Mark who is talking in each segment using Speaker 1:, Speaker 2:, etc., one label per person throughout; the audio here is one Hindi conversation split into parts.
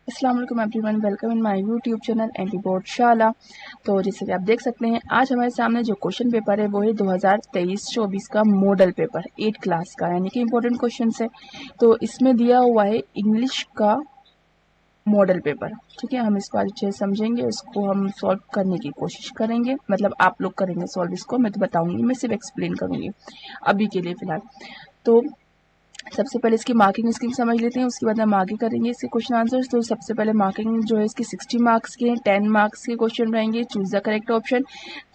Speaker 1: अस्सलाम वालेकुम everyone, welcome in my YouTube channel anti board शाला। तो जैसे कि आप देख सकते हैं, आज हमारे सामने जो क्वेश्चन पेपर है वो है 2023-24 का मॉडल पेपर 8 क्लास का, यानी कि इम्पोर्टेंट क्वेश्चन है। तो इसमें दिया हुआ है इंग्लिश का मॉडल पेपर। ठीक है, हम इसको अच्छे से समझेंगे, इसको हम सॉल्व करने की कोशिश करेंगे, मतलब आप लोग करेंगे सॉल्व इसको, मैं तो बताऊंगी, मैं सिर्फ एक्सप्लेन करूंगी अभी के लिए फिलहाल। तो सबसे पहले इसकी मार्किंग स्कीम समझ लेते हैं, उसके बाद हम आगे करेंगे इसके क्वेश्चन आंसर्स। तो सबसे पहले मार्किंग जो है इसकी 60 मार्क्स के हैं, 10 मार्क्स के क्वेश्चन रहेंगे, choose the correct option.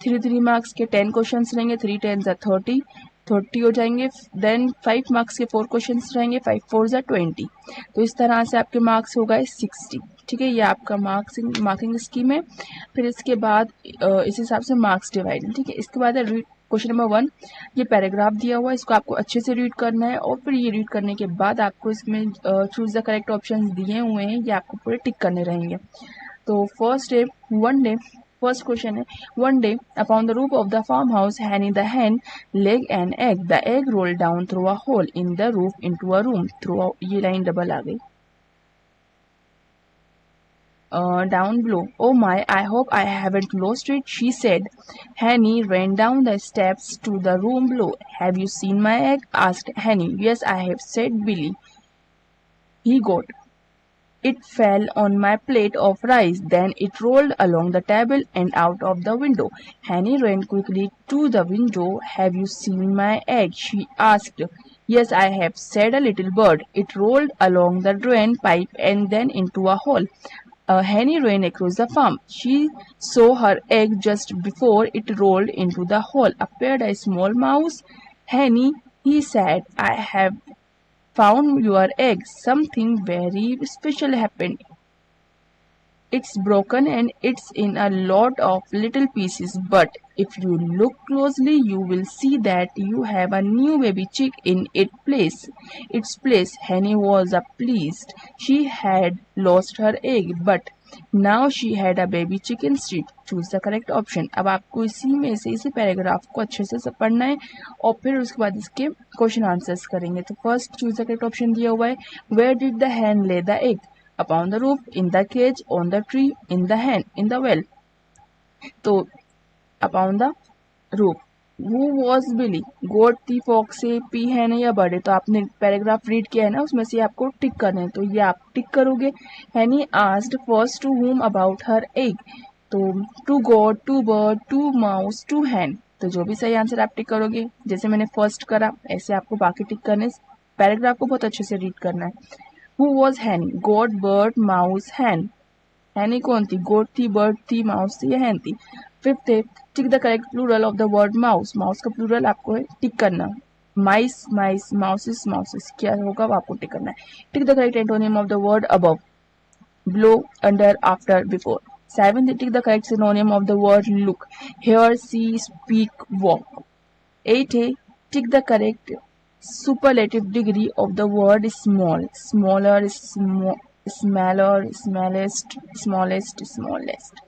Speaker 1: 3 marks के 10 क्वेश्चन रहेंगे, 3 10 30 हो जाएंगे। देन 5 मार्क्स के 4 क्वेश्चन रहेंगे, 5 4 20। तो इस तरह से आपके मार्क्स हो गए 60। ठीक है, ये आपका मार्किंग स्कीम है। फिर इसके बाद इस हिसाब से मार्क्स डिवाइड। ठीक है, इसके बाद है क्वेश्चन नंबर 1। ये पैराग्राफ दिया हुआ है, इसको आपको अच्छे से रीड करना है, और फिर ये रीड करने के बाद आपको इसमें चूज द करेक्ट ऑप्शंस दिए हुए हैं, ये आपको पूरे टिक करने रहेंगे। तो फर्स्ट क्वेश्चन है, one day upon the roof of the farm house Henny the hen laid an egg, the egg roll down through a hole in the roof into a room through. ये लाइन डबल आ गई down below. Oh my, I hope I haven't lost it, she said. Henny ran down the steps to the room below. Have you seen my egg? Asked Henny. Yes, I have, said Billy. He got. It fell on my plate of rice. Then it rolled along the table and out of the window. Henny ran quickly to the window. Have you seen my egg? She asked. Yes, I have, said a little bird. It rolled along the drain pipe and then into a hole. A hen ran across the farm. She saw her egg just before it rolled into the hole. Appeared a small mouse. Henny, he said, I have found your egg. Something very special happened. It's broken and it's in a lot of little pieces, but if you look closely, you will see that you have a new baby chick in its place. Henny was pleased. She had lost her egg, but now she had a baby chick instead. Choose the correct option. अब आपको इसी में से इसी पैराग्राफ को अच्छे से पढ़ना है, और फिर उसके बाद इसके क्वेश्चन आंसर्स करेंगे। तो first choose the correct option दिया हुआ है, where did the hen lay the egg? Upon the roof, in the cage, on the tree, in the hen, in the well. तो upon the roof. Who was Billy? गोट थी, फॉक्स है, पी है ना या बर्ड है? तो आपने पैराग्राफ रीड किया है ना, उसमें से आपको टिक करना है, तो ये आप टिक करोगे। Henny asked first to whom about her egg? तो to God, to bird, to mouse, to hen. तो जो भी सही आंसर आप टिक करोगे, जैसे मैंने फर्स्ट करा ऐसे आपको बाकी टिक करने। पैराग्राफ को बहुत अच्छे से रीड करना है। Who was Henny? Goat, bird, mouse, hen. Henny कौन थी? गोट थी, बर्ड थी, माउस थी या hen थी? फिफ्थ है, tick the correct plural of the word mouse. Mouse का प्लूरल आपको टिक करना। माइस, माइस, माउसेस, माउसेस, क्या होगा वो आपको टिक करना है। Tick the correct antonym of the word above, below, under, after, before. Seventh, tick the correct synonym of the word look, hear, see, speak, walk. 8 है, tick the correct superlative degree of the word small, smaller, smaller, smallest, smallest, smallest.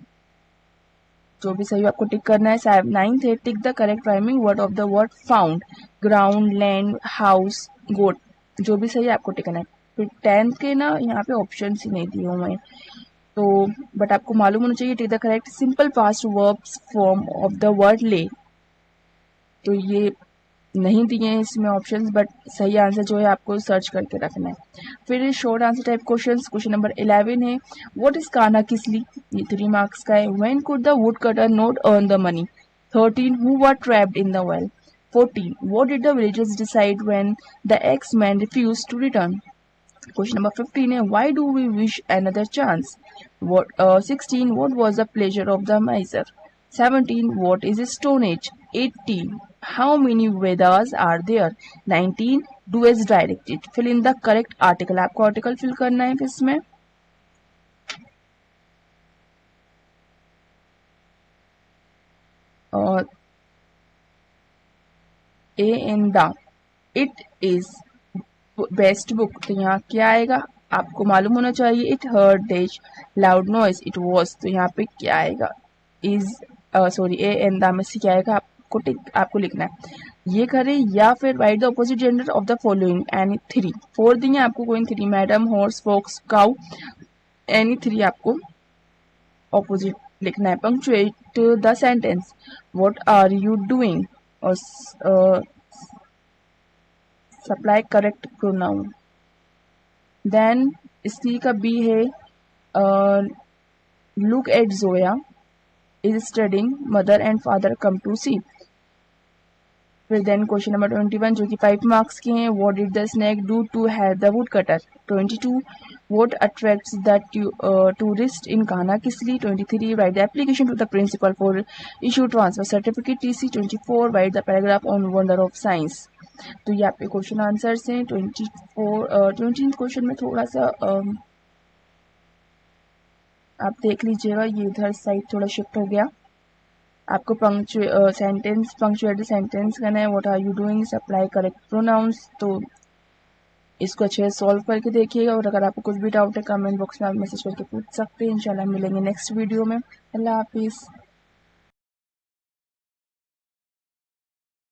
Speaker 1: जो भी सही आपको टिक करना है। 9th है, tick the correct rhyming word of the word found, ground, land, house, goat. जो भी सही आपको टिक करना है। फिर 10th के ना यहाँ पे ऑप्शन ही नहीं दिए हुए हैं, तो बट आपको मालूम होना चाहिए। टिक the correct simple past verbs form of the word ले। तो ये नहीं दिए हैं इसमें ऑप्शंस, बट सही आंसर जो है आपको सर्च करके रखना है। फिर short answer type question number 11 है, व्हाट इज कान्हा किसली? ये 3 मार्क्स का है। When could the wood cutter not earn the money? 13, who were trapped in the well? 14, what did the villagers decide when the axe man refused to return? Question number 15 है, why do we wish another chance? 16, what was the pleasure of the miser? 17, what is a stone age? 18, how many Vedas are there? 19, do as directed. Fill in the correct article. आपको आर्टिकल फिल करना है इसमें। और a an the, it is best book, तो यहाँ क्या आएगा आपको मालूम होना चाहिए। It heard dash loud noise, it was, तो यहाँ पे क्या आएगा? Is sorry, a an the में से क्या आएगा आपको लिखना है। ये करें या फिर write the opposite gender of the following and 3 4 दिए आपको, कोई 3, madam, horse, fox, cow, any three आपको ऑपोजिट लिखना है। Punctuate the sentence, what are you doing, और supply correct pronoun. Then C का बी है, look at Zoya is studying, mother and father come to see. फिर देन क्वेश्चन नंबर 21 जो कि 5 मार्क्स के हैं, what did the snake do to have the wood cutter. 22 what attracts the tourist in Kanha Kisli. 23 write the application to the principal for issue transfer certificate TC. 24 write the paragraph on wonder of science. तो ये आपके क्वेश्चन आंसर्स हैं। 20 क्वेश्चन में थोड़ा सा आप देख लीजिएगा, ये इधर साइड थोड़ा शिफ्ट हो गया। आपको पंक्चुएट सेंटेंस करना है, what are you doing, supply correct pronouns. तो इसको अच्छे से सॉल्व करके देखिएगा, और अगर आपको कुछ भी डाउट है कमेंट बॉक्स में आप मैसेज करके पूछ सकते हैं। इंशाल्लाह मिलेंगे नेक्स्ट वीडियो में। अल्लाह हाफिज़।